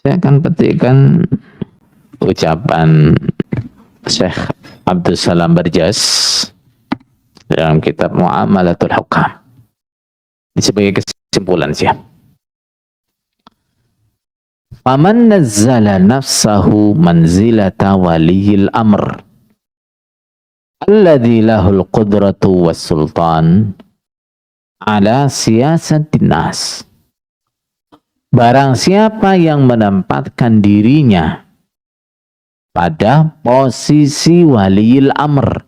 Saya akan petikkan ucapan Syekh Abdul Salam Barjas dalam kitab Muamalatul Hukam. Ini sebagai kesimpulan sih. Faman nazzala nafsahu manzilata waliyil amr alladhi lahul qudratu was sultan ala siyasatin nas. Barang siapa yang menempatkan dirinya pada posisi waliyil amr,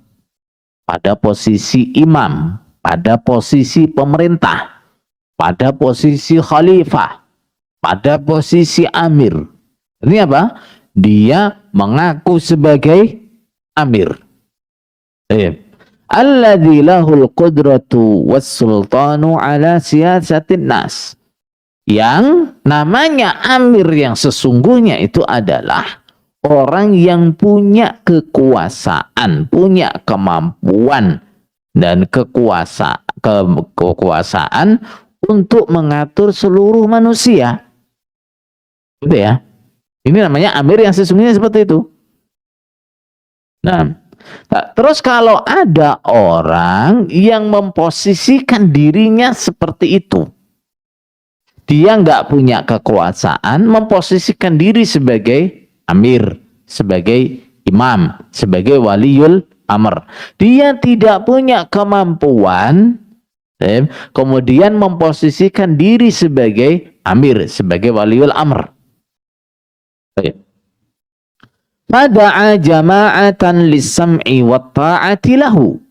pada posisi imam, pada posisi pemerintah, pada posisi khalifah, pada posisi amir. Ini apa? Dia mengaku sebagai amir. Alladzi lahul qudratu was sultanu ala siyasatin nas. Yang namanya amir yang sesungguhnya itu adalah orang yang punya kekuasaan, punya kemampuan dan kekuasaan untuk mengatur seluruh manusia. Gitu ya. Ini namanya amir yang sesungguhnya seperti itu. Nah, terus kalau ada orang yang memposisikan dirinya seperti itu, dia nggak punya kekuasaan, memposisikan diri sebagai amir, sebagai imam, sebagai waliul amr. Dia tidak punya kemampuan, kemudian memposisikan diri sebagai amir, sebagai waliul amr. Fada'a jama'atan lis-sam'i wa ta'ati lahu.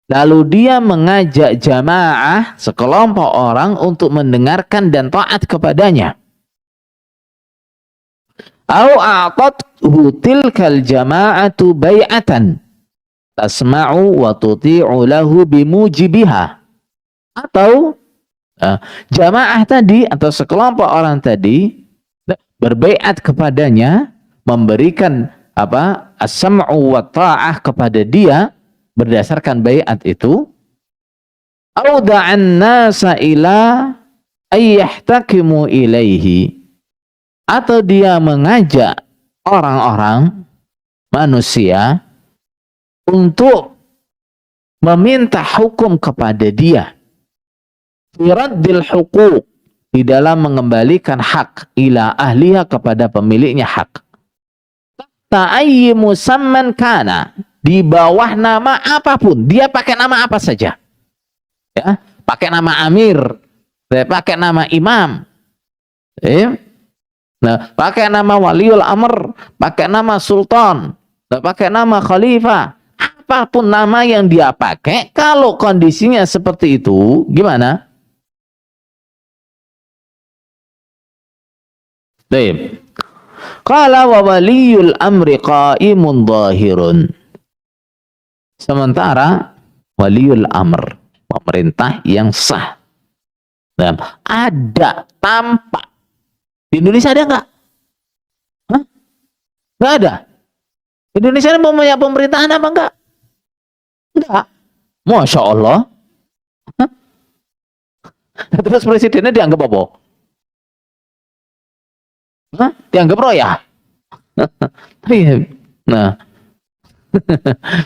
Lalu dia mengajak jamaah, sekelompok orang untuk mendengarkan dan taat kepadanya. Au a'tathu tilkal jama'atu bai'atan tasma'u wa tuti'u lahu bimujibiha. Atau jamaah tadi atau sekelompok orang tadi berbaiat kepadanya, memberikan as-sam'u wa ta'ah kepada dia berdasarkan baiat itu. Auda'an nasa ila ayyahtakimu ilaihi, atau dia mengajak orang-orang manusia untuk meminta hukum kepada dia, firaddil huquq, di dalam mengembalikan hak, ila ahliha, kepada pemiliknya hak, ta'ayyi musamman kana, di bawah nama apapun. Dia pakai nama apa saja, ya, pakai nama amir, pakai nama imam, pakai nama waliul amr, pakai nama sultan, pakai nama khalifah, apapun nama yang dia pakai, kalau kondisinya seperti itu, gimana? Qala wa waliyul amri qa'imun dhahirun. Sementara waliul amr, pemerintah yang sah, ada, tampak. Di Indonesia ada nggak? Hah? Nggak ada. Indonesia ini punya pemerintahan apa enggak? Enggak. Masya Allah. Hah? Terus presidennya dianggap apa? Hah? Dianggap royal. Nah,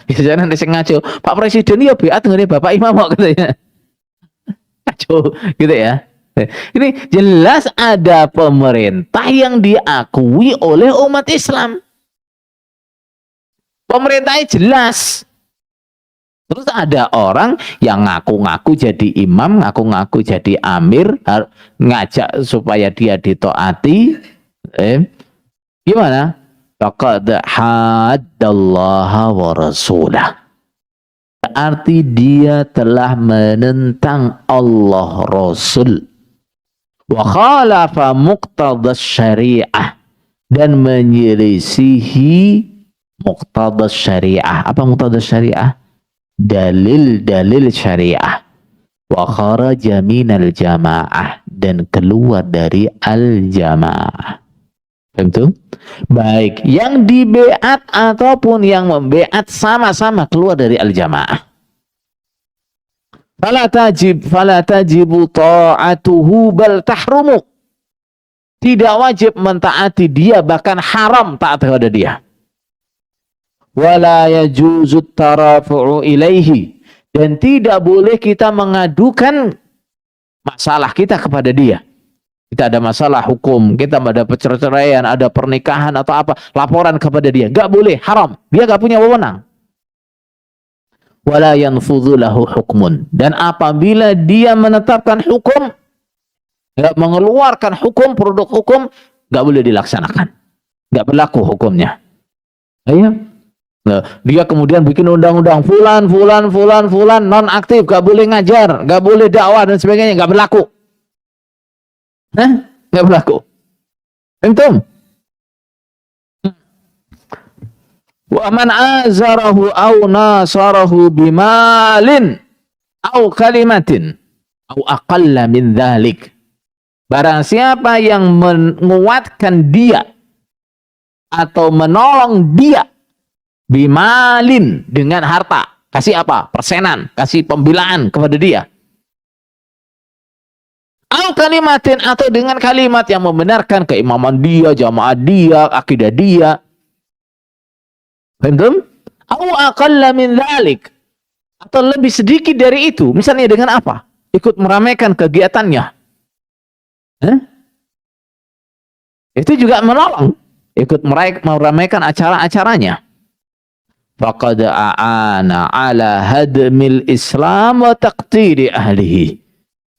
biasanya nanti saya ngaco, Pak Presiden ya beat dengan Bapak Imam kok, katanya. Ngaco gitu ya. Ini jelas ada pemerintah yang diakui oleh umat Islam. Pemerintahnya jelas. Terus ada orang yang ngaku-ngaku jadi imam, ngaku-ngaku jadi amir, ngajak supaya dia ditaati. Gimana? Faqad haddallaha wa rasulah. Berarti dia telah menentang Allah Rasul. Wa khalafa muqtadas syariah, dan menyelisihi muqtadas syariah. Apa muqtadas syariah? Dalil-dalil syariah. Wa kharaja minal jamaah, dan keluar dari al-jamaah. Betul? Baik yang dibeat ataupun yang membeat, sama-sama keluar dari al-jamaah. Fala tajibu ta'atuhu bal tahrumu. tidak wajib mentaati dia, bahkan haram taat kepada dia. Wala yajuzu tarafu'u ilaihi, dan tidak boleh kita mengadukan masalah kita kepada dia. Kita ada masalah hukum, kita ada perceraian, ada pernikahan atau apa, laporan kepada dia. Gak boleh, haram. Dia gak punya wewenang. Wala yanfudhu lahu hukmun, dan apabila dia menetapkan hukum, gak mengeluarkan hukum, produk hukum, gak boleh dilaksanakan. Gak berlaku hukumnya. Ayo. Nah, dia kemudian bikin undang-undang fulan non aktif, gak boleh ngajar, gak boleh dakwah dan sebagainya, gak berlaku. Gak berlaku. Entum. Wa man azarahu aw nasarahu bimalin aw kalimatin aw aqalla min dzalik. Barang siapa yang menguatkan dia atau menolong dia bimalin, dengan harta, kasih apa? Persenan, kasih pembelaan kepada dia. Aw kalimatin, atau dengan kalimat yang membenarkan keimaman dia, jamaah dia, akidah dia. Paham? Aw aqalla min dzalik, atau lebih sedikit dari itu. Misalnya dengan apa? Ikut meramaikan kegiatannya. Itu juga menolong. Ikut meramaikan acara-acaranya. Faqad a'ana ala hadmil Islam wa taqtiri ahlihi.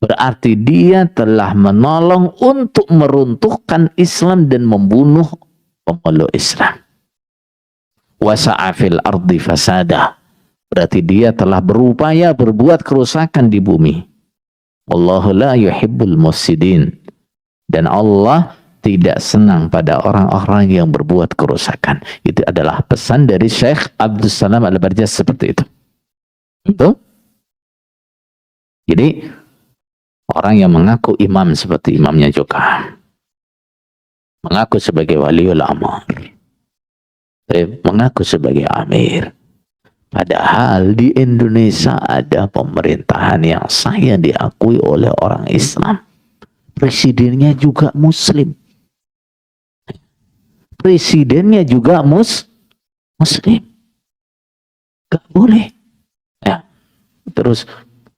Berarti dia telah menolong untuk meruntuhkan Islam dan membunuh pemeluk Islam. Wasa'a fil ardi fasada. Berarti dia telah berupaya berbuat kerusakan di bumi. Wallahu la yuhibbul mufsidin. Dan Allah tidak senang pada orang-orang yang berbuat kerusakan. Itu adalah pesan dari Syekh Abdul Salam Al-Barjas seperti itu. Betul? Jadi orang yang mengaku imam seperti imamnya juga, mengaku sebagai waliul amr, mengaku sebagai amir, padahal di Indonesia ada pemerintahan yang saya diakui oleh orang Islam, presidennya juga muslim, muslim, gak boleh ya. Terus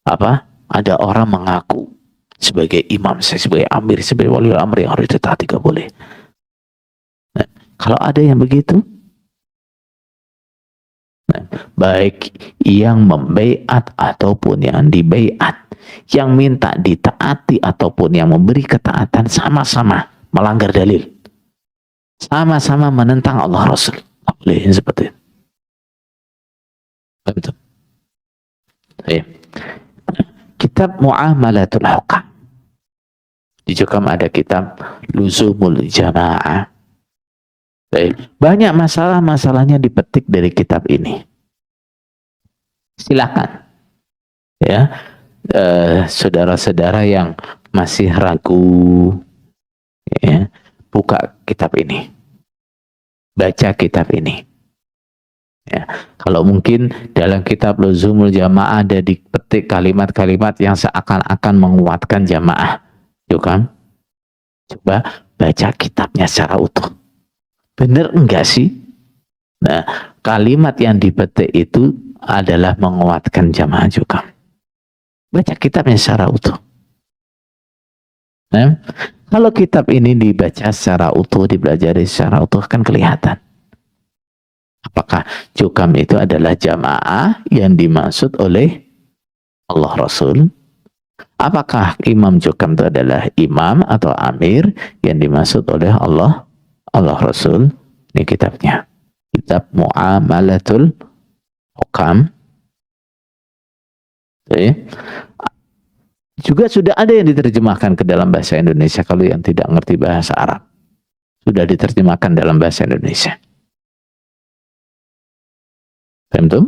apa, ada orang mengaku sebagai imam, saya sebagai amir, sebagai waliul amr yang harus ditaati, gak boleh. Nah, kalau ada yang begitu, baik yang membaiat ataupun yang dibaiat, yang minta ditaati ataupun yang memberi ketaatan, sama-sama melanggar dalil, sama-sama menentang Allah Rasul. Boleh seperti itu. Betul. Kitab Muamalatul Hukam. Di Jukam ada kitab Luzumul Jamaah. Banyak masalah-masalahnya dipetik dari kitab ini. Silakan ya, saudara-saudara yang masih ragu ya, buka kitab ini, baca kitab ini ya. Kalau mungkin dalam kitab Luzumul Jamaah ada dipetik kalimat-kalimat yang seakan-akan menguatkan jamaah, Jukam, coba baca kitabnya secara utuh. Benar enggak sih? Nah, kalimat yang dipetik itu adalah menguatkan jamaah juga. Baca kitabnya secara utuh. Nah, kalau kitab ini dibaca secara utuh, dipelajari secara utuh, kan kelihatan. Apakah Jukam itu adalah jamaah yang dimaksud oleh Allah Rasul? Apakah Imam Jukam itu adalah imam atau amir yang dimaksud oleh Allah Rasul? Ini kitabnya, kitab Muamalatul Hukam. Juga sudah ada yang diterjemahkan ke dalam bahasa Indonesia. Kalau yang tidak ngerti bahasa Arab, sudah diterjemahkan dalam bahasa Indonesia. Paham tuh?